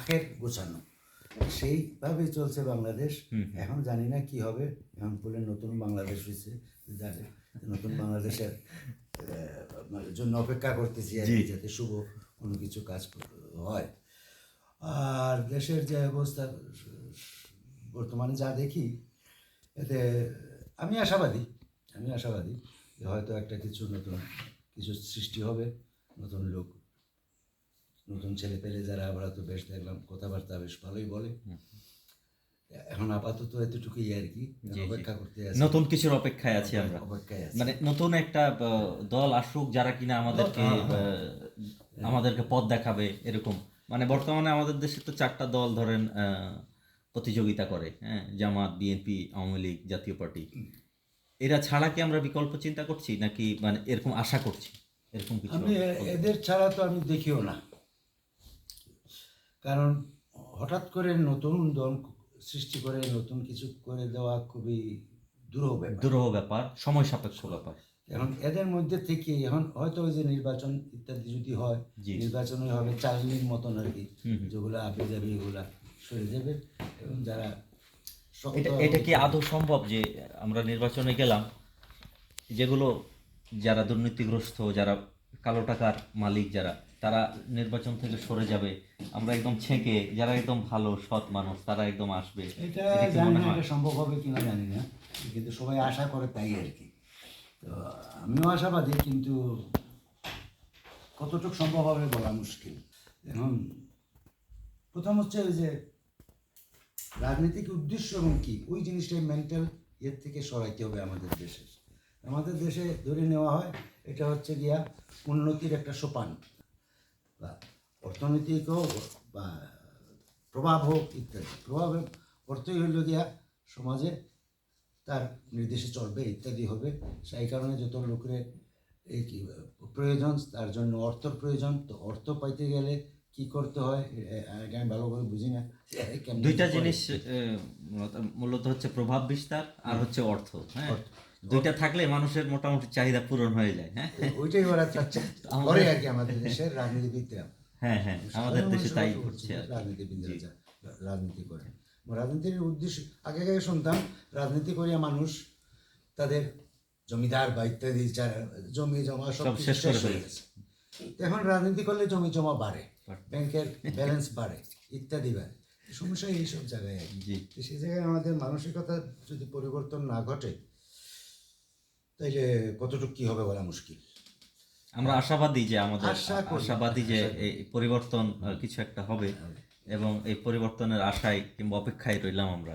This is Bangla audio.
আখের গোছানো, সেইভাবেই চলছে বাংলাদেশ। এখন জানি না কি হবে, এখন বলে নতুন বাংলাদেশ হয়েছে, জানে নতুন বাংলাদেশের জন্য অপেক্ষা করতেছি আর কি, যাতে শুভ কোনো কিছু কাজ হয়। আর দেশের যে অবস্থা বর্তমানে যা দেখি, এতে আমি আশাবাদী যে হয়তো একটা কিছু নতুন কিছু সৃষ্টি হবে, নতুন লোক, নতুন ছেলে পেলে যারা, আমরা তো বেশ দেখলাম কথাবার্তা বেশ ভালোই বলে। এখন আপাতত এতটুকুই আর কি, অপেক্ষা করতে আছি, নতুন কিছুর অপেক্ষায় আছি আমরা, অপেক্ষায় আছি। মানে নতুন একটা দল আসুক যারা কিনা আমাদেরকে পথ দেখাবে এরকম। মানে বর্তমানে আমাদের দেশে তো 4টা দল ধরেন প্রতিযোগিতা করে, হ্যাঁ, জামাত, বিএনপি, আওয়ামী লীগ, জাতীয় পার্টি। এরা ছাড়া কি আমরা বিকল্প চিন্তা করছি, নাকি মানে এরকম আশা করছি এরকম কিছু? আমি এদের ছাড়া তো আমি দেখিও না, কারণ হঠাৎ করে নতুন দল সৃষ্টি করে নতুন কিছু করে দেওয়া খুবই দুরূহ ব্যাপার, সময় সাপেক্ষ ব্যাপার। এখন এদের মধ্যে থেকে এখন হয়তো ওই যে নির্বাচন ইত্যাদি যদি হয়, নির্বাচনে হবে চালনির মতন আর কি, যেগুলো আপে যাবে এগুলা সরে যাবে, এবং যারা এটা কি আদৌ সম্ভব যে আমরা নির্বাচনে গেলাম, যেগুলো যারা দুর্নীতিগ্রস্ত, যারা কালো টাকার মালিক, যারা তারা নির্বাচন থেকে সরে যাবে, আমরা একদম ছেঁকে যারা একদম ভালো সৎ মানুষ তারা একদম আসবে? এটা জানি না এটা সম্ভব হবে কিনা জানি না, কিন্তু সবাই আশা করে তাই আর কি। তো আমিও আশাবাদী, কিন্তু কতটুকু সম্ভব হবে বলা মুশকিল। এখন প্রথম হচ্ছে ওই যে রাজনৈতিক উদ্দেশ্য এবং কি, ওই জিনিসটাই মেন্টাল ইয়ের থেকে সরাইতে হবে আমাদের দেশে ধরে নেওয়া হয় এটা হচ্ছে গিয়া উন্নতির একটা সোপান, বা অর্থনৈতিক হোক বা প্রভাব হোক ইত্যাদি। প্রভাবের অর্থই হইল গিয়া সমাজে তার নির্দেশে চলবে ইত্যাদি হবে। সেই কারণে যত লোকের এই কি প্রয়োজন, তার জন্য অর্থর প্রয়োজন। তো অর্থ পাইতে গেলে কি করতে হয় আমি ভালো করে বুঝি না। দুইটা জিনিস মূলত হচ্ছে প্রভাব বিস্তার আর হচ্ছে অর্থ, হ্যাঁ, দুইটা থাকলে মানুষের মোটামুটি চাহিদা পূরণ হয়ে যায়। হ্যাঁ, ওইটাই ওরা চাচ্ছে করে আর কি আমাদের দেশের রাজনীতিবিদরা। হ্যাঁ, আমাদের দেশে তাই হচ্ছে। রাজনীতিবিদরা রাজনীতি করে, রাজনীতির উদ্দেশ্য আগে শুনতাম রাজনীতি করিয়া মানুষ তাদের জমিদার বা ইত্যাদি জমি জমা সব শেষ হয়ে গেছে। এখন রাজনীতি করলে জমি জমা বাড়ে, ব্যাংকের ব্যালেন্স বাড়ে ইত্যাদি বাড়ে। সমস্যা এইসব জায়গায়। সেই জায়গায় আমাদের মানসিকতা যদি পরিবর্তন না ঘটে, তাইলে কতটুকু কি হবে বলা মুশকিল। আমরা আশাবাদী যে এই পরিবর্তন কিছু একটা হবে, এবং এই পরিবর্তনের আশায় কিংবা অপেক্ষায় রইলাম আমরা।